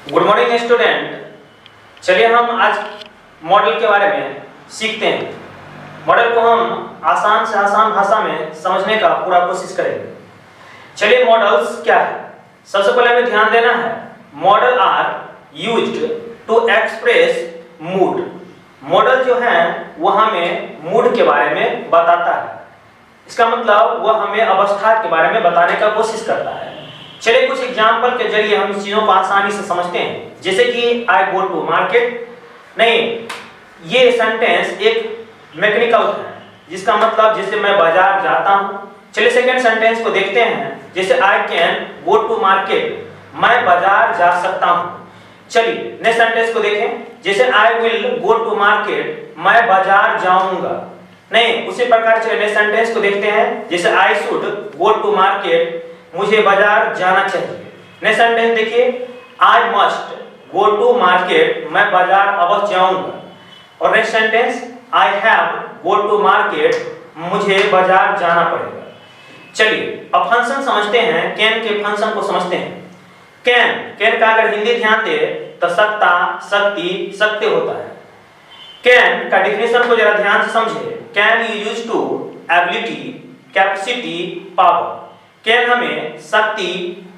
Good morning student. चलिए हम आज मॉडल के बारे में सीखते हैं। मॉडल को हम आसान से आसान भाषा में समझने का पूरा कोशिश करेंगे। चलिए मॉडल्स क्या है, सबसे पहले हमें ध्यान देना है model are used to express mood. Model जो है वह हमें मूड के बारे में बताता है, इसका मतलब वह हमें अवस्था के बारे में बताने का कोशिश करता है। चलिए कुछ एग्जाम्पल के जरिए हम इस चीजों को आसानी से समझते हैं। जैसे कि आई गो टू मार्केट, नहीं, ये सेंटेंस एक मैकेनिकल है जिसका मतलब जैसे मैं बाजार जाता हूं। चलिए सेकंड सेंटेंस को देखते हैं, जैसे I can go to market, मैं बाजार जा सकता हूं। चलिए नेक्स्ट सेंटेंस को देखें, जैसे I will go to market, मैं बाजार जाऊंगा। नहीं, उसी प्रकार चलिए नेक्स्ट सेंटेंस को देखते हैं, जैसे I should go to market, मुझे बाजार जाना चाहिए। नेक्स्ट सेंटेंस देखिए, I must go to market, मैं बाजार अवश्य जाऊंगा। और next sentence, I have go to market, मुझे बाजार जाना पड़ेगा। चलिए अब फंक्शन समझते हैं, कैन के फंक्शन को समझते हैं। कैन का अगर हिंदी ध्यान दे तो सत्ता, शक्ति, सत्य होता है। कैन का डिफिनेशन को जरा ध्यान से समझे। Can you use to ability, capacity, power. Can हमें शक्ति,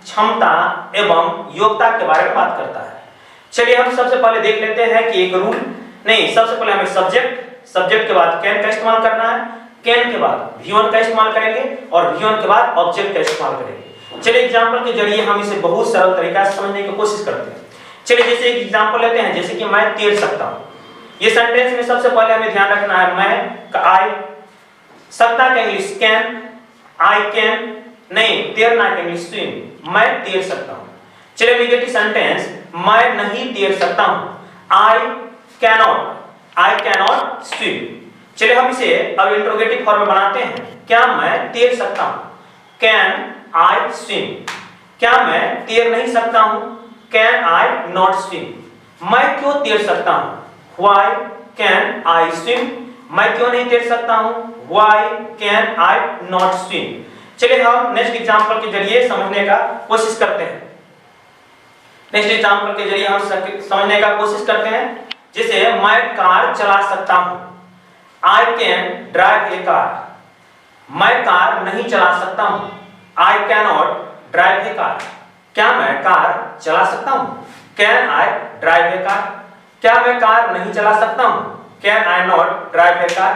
क्षमता एवं योग्यता के बारे में बात करता है। चलिए हम सबसे पहले देख लेते हैं कि एक रूल, नहीं, सबसे पहले हमें सब्जेक्ट के बाद कैन का इस्तेमाल करना है, कैन के बाद V1 का इस्तेमाल करेंगे और V1 के बाद ऑब्जेक्ट का इस्तेमाल करेंगे। चलिए एग्जांपल के जरिए हम इसे बहुत सरल तरीका से समझने की कोशिश करते हैं। चलिए जैसे एक एग्जांपल लेते हैं, जैसे कि मैं तैर सकता हूं। ये सेंटेंस में सबसे पहले हमें ध्यान रखना है मैं का आई, सकता का इंग्लिश कैन, आई कैन, नहीं, तैरना का इंग्लिश स्विम, मैं तैर सकता हूं। चलिए नेगेटिव सेंटेंस, मैं नहीं तैर सकता हूं, आई कैनॉट स्विम। चलिए हम इसे अब इंट्रोगेटिव फॉर्म में बनाते हैं, क्या मैं तैर सकता हूं, कैन आई स्विम। क्या मैं तैर नहीं सकता हूं, कैन आई नॉट स्विम। मैं क्यों तैर सकता हूं, व्हाई कैन आई स्विम। मैं क्यों नहीं तैर सकता हूं, why can I not swim. चलिए हम नेक्स्ट एग्जांपल के जरिए समझने का कोशिश करते हैं। नेक्स्ट एग्जांपल के जरिए हम समझने का कोशिश करते हैं, जैसे मैं कार चला सकता हूं, I can drive A car. मैं कार नहीं चला सकता हूं, I cannot drive A car. क्या मैं कार चला सकता हूं, can I drive A car. क्या मैं कार नहीं चला सकता हूं, can I not drive A car.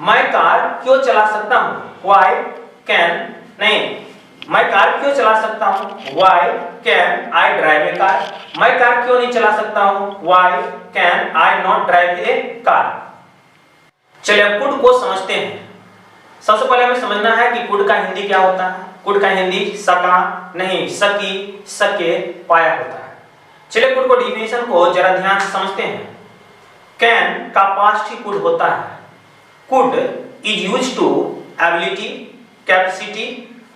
मैं कार क्यों चला सकता हूं, व्हाई कैन, नहीं, मैं कार क्यों चला सकता हूं, why can I drive A car. मैं कार क्यों नहीं चला सकता हूं, why can I not drive A car. चलिए अब कुड को समझते हैं। सबसे पहले हमें समझना है कि कुड का हिंदी क्या होता है। कुड का हिंदी सका, नहीं, सकी, सके, पाया होता है। चलिए कुड को डिफिनेशन को जरा ध्यान से समझते हैं। कैन का पास्ट ही कुड होता है। Could is used to ability, capacity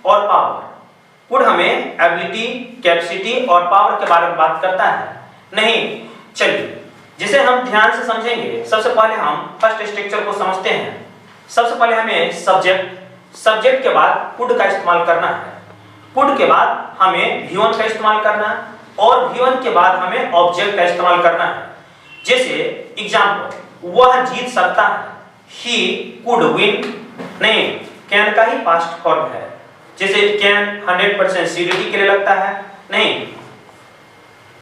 और पावर। कुड हमें एबिलिटी, कैपेसिटी और पावर के बारे में बात करता है। नहीं, चलिए जिसे हम ध्यान से समझेंगे, सबसे पहले हम फर्स्ट स्ट्रक्चर को समझते हैं। सबसे पहले हमें सब्जेक्ट के बाद कुड का इस्तेमाल करना है। कुड के बाद हमें V1 का इस्तेमाल करना है और V1 के बाद हमें ऑब्जेक्ट का इस्तेमाल करना है। जैसे एग्जांपल, वह जीत सकता है, he could win, नहीं, कैन का ही पास्ट फॉर्म है। जैसे कैन 100% CDT के लिए लगता है, नहीं,